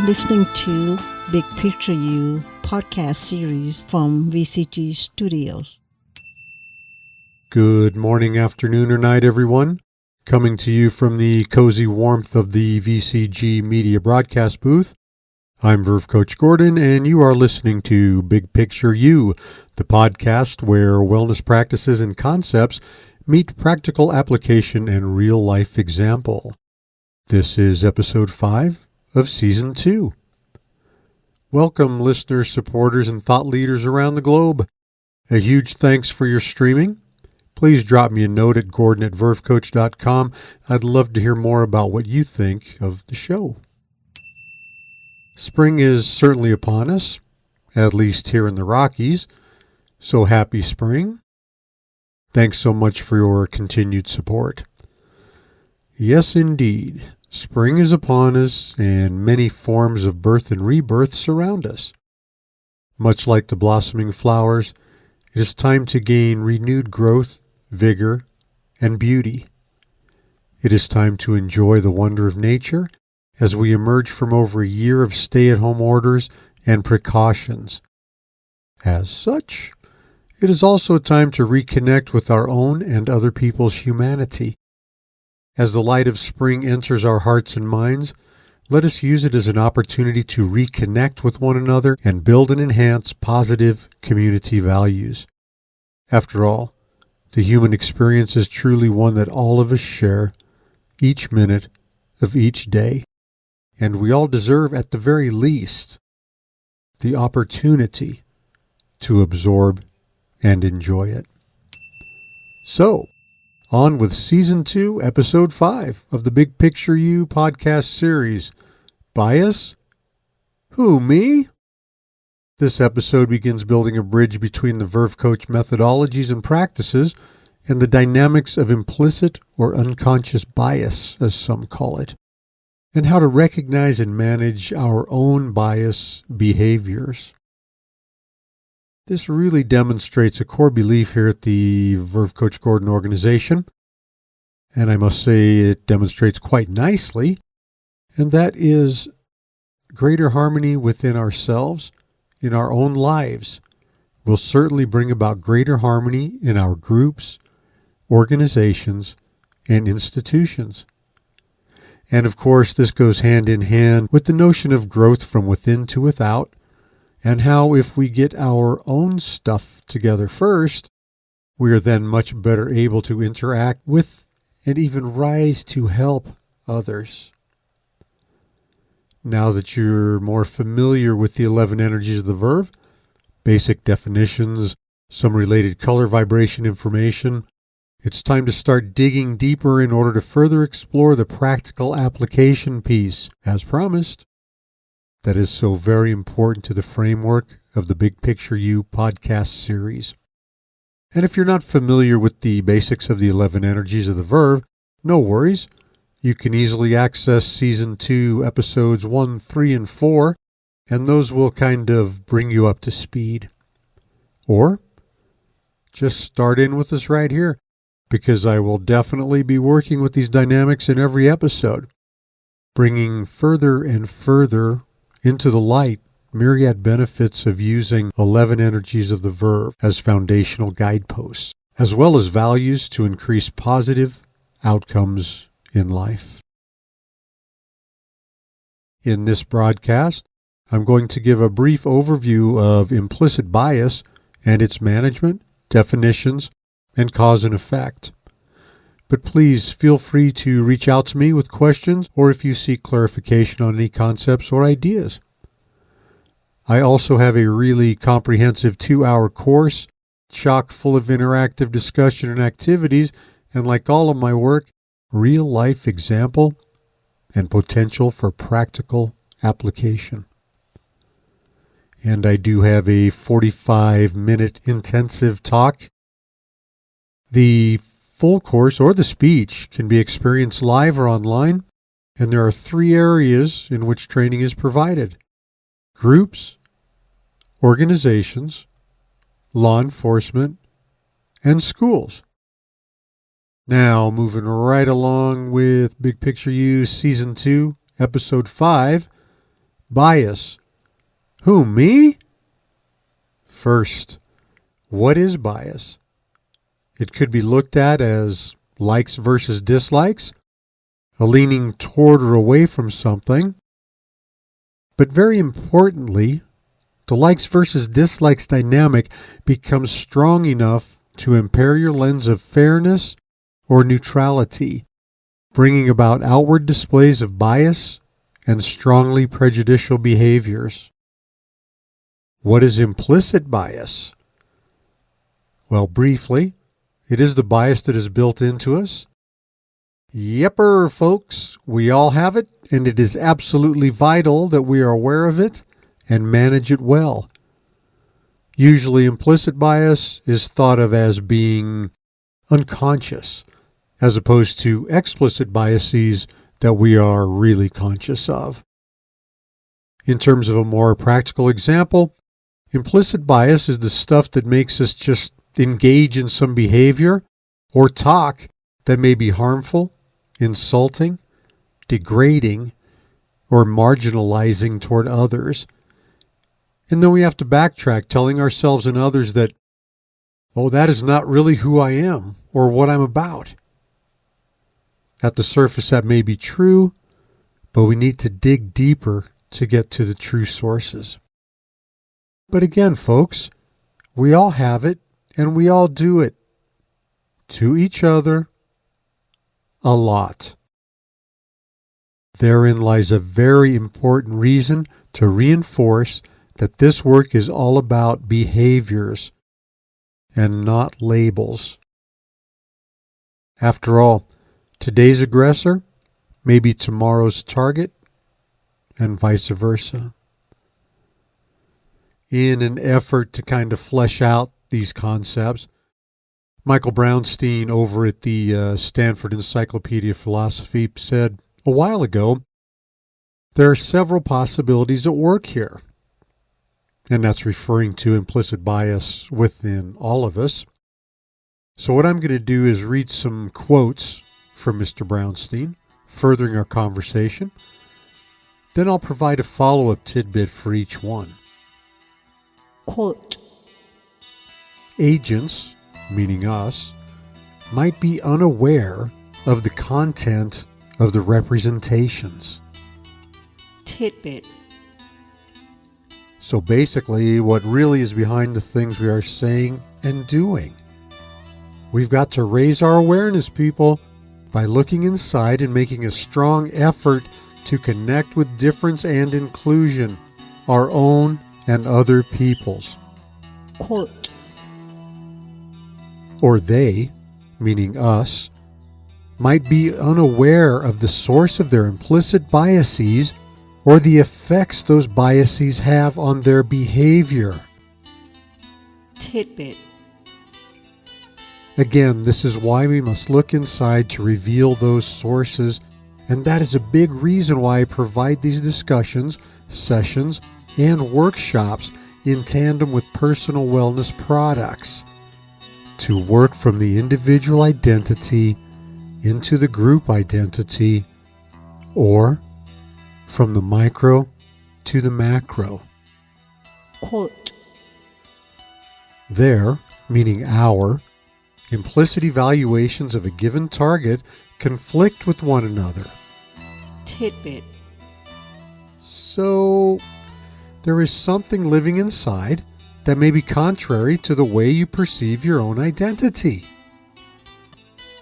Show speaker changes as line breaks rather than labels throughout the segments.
listening to Big Picture You podcast series from VCG Studios.
Good morning, afternoon, or night, everyone. Coming to you from the cozy warmth of the VCG Media Broadcast booth. I'm Verve Coach Gordon, and you are listening to Big Picture You, the podcast where wellness practices and concepts meet practical application and real-life example. This is episode 5 of season 2. Welcome, listeners, supporters, and thought leaders around the globe. A huge thanks for your streaming. Please drop me a note at gordon@vervecoach.com. I'd love to hear more about what you think of the show. Spring is certainly upon us, at least here in the Rockies. So happy spring. Thanks so much for your continued support. Yes, indeed. Spring is upon us, and many forms of birth and rebirth surround us. Much like the blossoming flowers, it is time to gain renewed growth, vigor, and beauty. It is time to enjoy the wonder of nature as we emerge from over a year of stay-at-home orders and precautions. As such, it is also time to reconnect with our own and other people's humanity. As the light of spring enters our hearts and minds, let us use it as an opportunity to reconnect with one another and build and enhance positive community values. After all, the human experience is truly one that all of us share each minute of each day, and we all deserve, at the very least, the opportunity to absorb and enjoy it. So, on with Season 2, Episode 5 of the Big Picture You podcast series. Bias? Who, me? This episode begins building a bridge between the Verve Coach methodologies and practices and the dynamics of implicit or unconscious bias, as some call it, and how to recognize and manage our own bias behaviors. This really demonstrates a core belief here at the Verve Coach Gordon organization, and I must say it demonstrates quite nicely, and that is greater harmony within ourselves, in our own lives, will certainly bring about greater harmony in our groups, organizations, and institutions. And of course, this goes hand in hand with the notion of growth from within to without, and how if we get our own stuff together first, we are then much better able to interact with and even rise to help others. Now that you're more familiar with the 11 energies of the Verve, basic definitions, some related color vibration information, it's time to start digging deeper in order to further explore the practical application piece, as promised, that is so very important to the framework of the Big Picture You podcast series. And if you're not familiar with the basics of the 11 energies of the Verve, no worries. You can easily access Season 2, Episodes 1, 3, and 4, and those will kind of bring you up to speed. Or just start in with us right here, because I will definitely be working with these dynamics in every episode, bringing further and further into the light myriad benefits of using 11 energies of the Verve as foundational guideposts, as well as values to increase positive outcomes in life. In this broadcast, I'm going to give a brief overview of implicit bias and its management, definitions, and cause and effect. But please feel free to reach out to me with questions or if you seek clarification on any concepts or ideas. I also have a really comprehensive 2-hour course, chock full of interactive discussion and activities, and like all of my work, real-life example and potential for practical application. And I do have a 45-minute intensive talk. The full course or the speech can be experienced live or online, and there are 3 areas in which training is provided: groups, organizations, law enforcement, and schools. Now, moving right along with Big Picture You, Season 2, Episode 5, Bias. Who, me? First, what is bias? It could be looked at as likes versus dislikes, a leaning toward or away from something. But very importantly, the likes versus dislikes dynamic becomes strong enough to impair your lens of fairness or neutrality, bringing about outward displays of bias and strongly prejudicial behaviors. What is implicit bias? Well, briefly, it is the bias that is built into us. Yepper, folks, we all have it, and it is absolutely vital that we are aware of it and manage it well. Usually, implicit bias is thought of as being unconscious, as opposed to explicit biases that we are really conscious of. In terms of a more practical example, implicit bias is the stuff that makes us just engage in some behavior or talk that may be harmful, insulting, degrading, or marginalizing toward others. And then we have to backtrack, telling ourselves and others that, oh, that is not really who I am or what I'm about. At the surface, that may be true, but we need to dig deeper to get to the true sources. But again, folks, we all have it and we all do it to each other a lot. Therein lies a very important reason to reinforce that this work is all about behaviors and not labels. After all, today's aggressor may be tomorrow's target, and vice versa. In an effort to kind of flesh out these concepts, Michael Brownstein over at the Stanford Encyclopedia of Philosophy said a while ago, there are several possibilities at work here. And that's referring to implicit bias within all of us. So what I'm going to do is read some quotes from Mr. Brownstein, furthering our conversation. Then I'll provide a follow-up tidbit for each one.
Quote,
agents, meaning us, might be unaware of the content of the representations.
tidbit,
So basically, what really is behind the things we are saying and doing. We've got to raise our awareness, people, by looking inside and making a strong effort to connect with difference and inclusion, our own and other people's.
quote,
Or they, meaning us, might be unaware of the source of their implicit biases or the effects those biases have on their behavior.
tidbit,
Again, this is why we must look inside to reveal those sources, and that is a big reason why I provide these discussions, sessions, and workshops in tandem with personal wellness products to work from the individual identity into the group identity, or from the micro to the macro.
quote,
Their, meaning our, implicit evaluations of a given target conflict with one another.
tidbit,
So, there is something living inside that may be contrary to the way you perceive your own identity.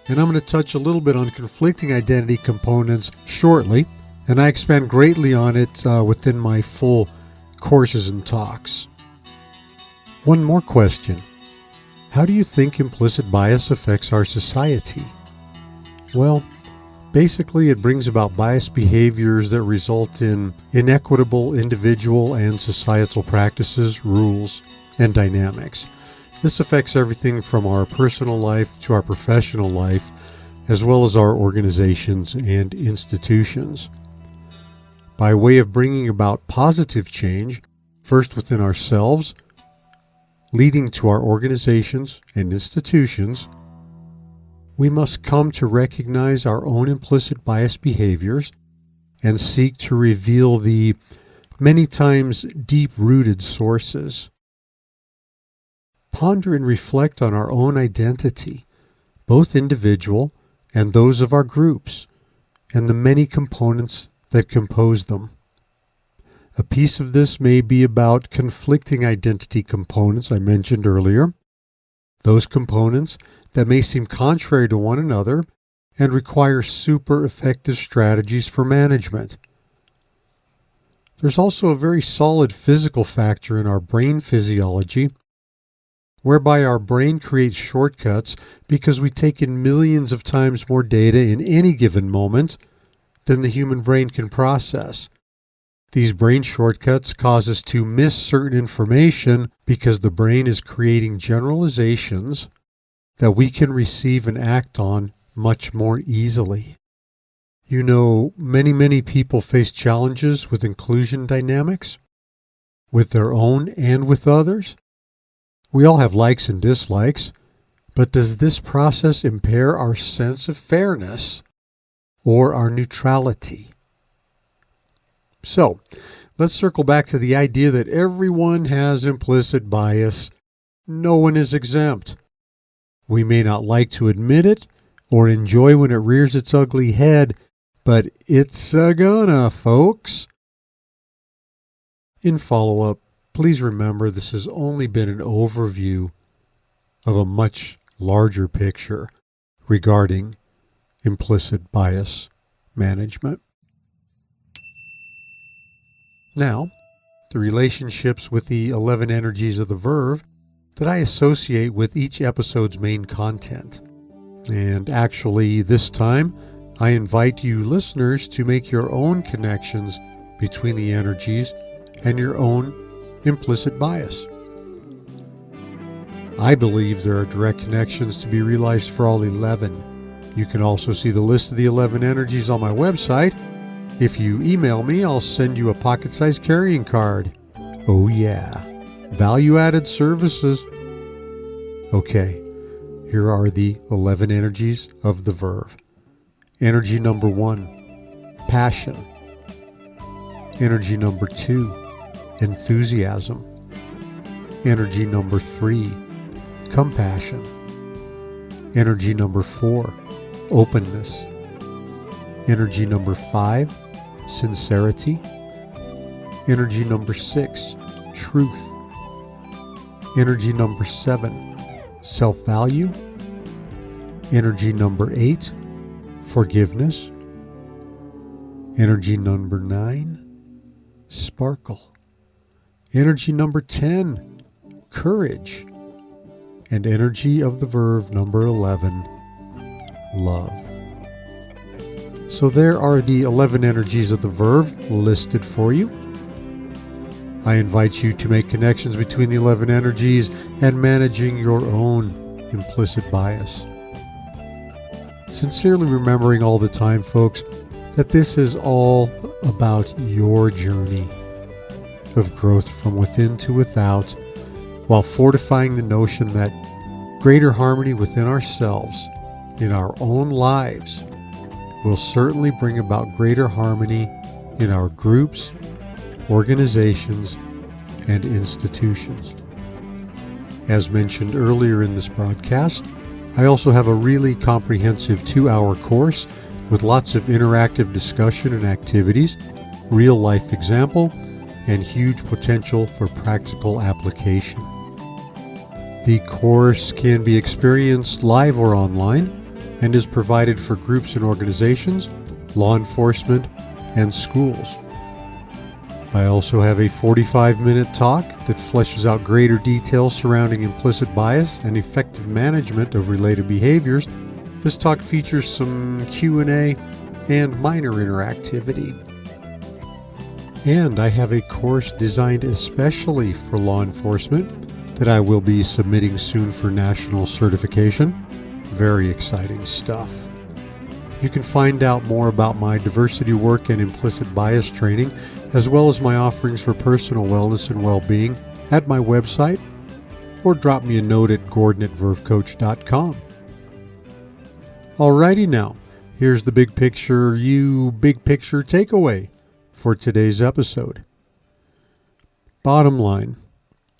And I'm going to touch a little bit on conflicting identity components shortly, and I expand greatly on it within my full courses and talks. One more question. How do you think implicit bias affects our society? Well, basically it brings about biased behaviors that result in inequitable individual and societal practices, rules, and dynamics. This affects everything from our personal life to our professional life, as well as our organizations and institutions. By way of bringing about positive change, first within ourselves, leading to our organizations and institutions, we must come to recognize our own implicit bias behaviors and seek to reveal the many times deep-rooted sources. Ponder and reflect on our own identity, both individual and those of our groups, and the many components that compose them. A piece of this may be about conflicting identity components I mentioned earlier, those components that may seem contrary to one another and require super effective strategies for management. There's also a very solid physical factor in our brain physiology, whereby our brain creates shortcuts because we take in millions of times more data in any given moment than the human brain can process. These brain shortcuts cause us to miss certain information because the brain is creating generalizations that we can receive and act on much more easily. You know, many people face challenges with inclusion dynamics, with their own and with others. We all have likes and dislikes, but does this process impair our sense of fairness or our neutrality? So, let's circle back to the idea that everyone has implicit bias. No one is exempt. We may not like to admit it or enjoy when it rears its ugly head, but it's gonna, folks. In follow-up, please remember this has only been an overview of a much larger picture regarding implicit bias management. Now, the relationships with the 11 energies of the Verve that I associate with each episode's main content. And actually, this time, I invite you listeners to make your own connections between the energies and your own implicit bias. I believe there are direct connections to be realized for all 11. You can also see the list of the 11 energies on my website. If you email me, I'll send you a pocket-sized carrying card. Oh yeah, value-added services. Okay, here are the 11 energies of the Verve. Energy number 1, passion. Energy number 2, enthusiasm. Energy number 3, compassion. Energy number 4, openness. Energy number 5, sincerity. Energy number 6, truth. Energy number 7, self-value. Energy number 8, forgiveness. Energy number 9, sparkle. Energy number 10, courage. And energy of the Verve number 11, love. So there are the 11 energies of the Verve listed for you. I invite you to make connections between the 11 energies and managing your own implicit bias. Sincerely remembering all the time, folks, that this is all about your journey of growth from within to without, while fortifying the notion that greater harmony within ourselves, in our own lives, will certainly bring about greater harmony in our groups, organizations, and institutions. As mentioned earlier in this broadcast, I also have a really comprehensive 2-hour course with lots of interactive discussion and activities, real-life example, and huge potential for practical application. The course can be experienced live or online and is provided for groups and organizations, law enforcement, and schools. I also have a 45-minute talk that fleshes out greater details surrounding implicit bias and effective management of related behaviors. This talk features some Q&A and minor interactivity. And I have a course designed especially for law enforcement that I will be submitting soon for national certification. Very exciting stuff. You can find out more about my diversity work and implicit bias training, as well as my offerings for personal wellness and well-being at my website, or drop me a note at gordon@vervecoach.com. Alrighty now, here's the big picture takeaway for today's episode. Bottom line,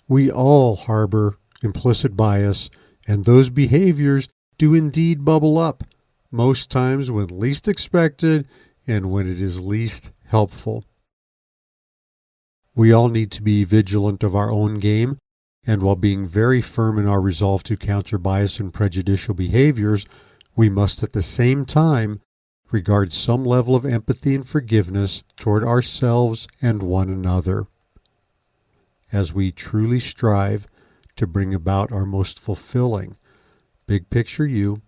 we all harbor implicit bias, and those behaviors do indeed bubble up, most times when least expected and when it is least helpful. We all need to be vigilant of our own game, and while being very firm in our resolve to counter bias and prejudicial behaviors, we must at the same time regard some level of empathy and forgiveness toward ourselves and one another, as we truly strive to bring about our most fulfilling big picture you,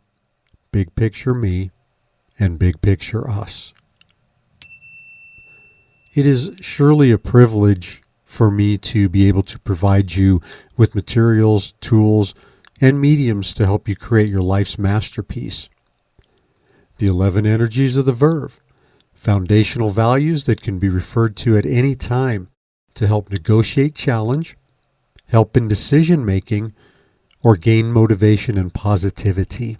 big picture me, and big picture us. It is surely a privilege for me to be able to provide you with materials, tools, and mediums to help you create your life's masterpiece. The 11 energies of the Verve, foundational values that can be referred to at any time to help negotiate challenge, help in decision making, or gain motivation and positivity.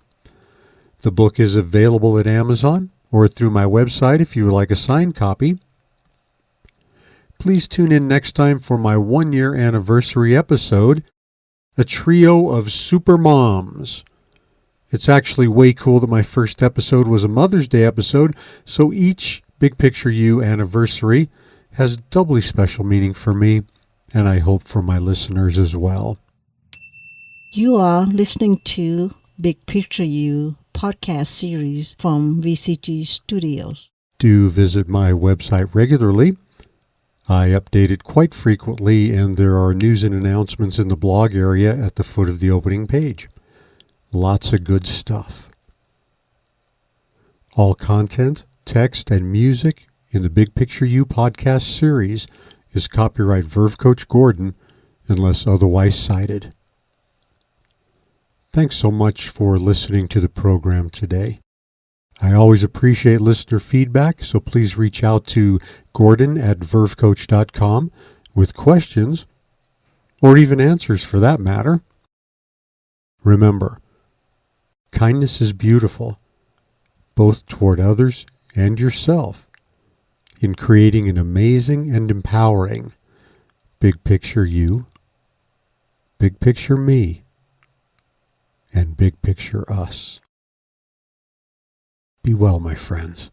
The book is available at Amazon or through my website if you would like a signed copy. Please tune in next time for my 1-year anniversary episode, a trio of super moms. It's actually way cool that my first episode was a Mother's Day episode, so each Big Picture You anniversary has doubly special meaning for me, and I hope for my listeners as well.
You are listening to Big Picture You podcast series from VCT Studios.
Do visit my website regularly. I update it quite frequently, and there are news and announcements in the blog area at the foot of the opening page. Lots of good stuff. All content, text, and music in the Big Picture You podcast series is copyright Verve Coach Gordon unless otherwise cited. Thanks so much for listening to the program today. I always appreciate listener feedback, so please reach out to Gordon@vervecoach.com with questions, or even answers for that matter. Remember, kindness is beautiful, both toward others and yourself, in creating an amazing and empowering big picture you, big picture me, and big picture us. Be well, my friends.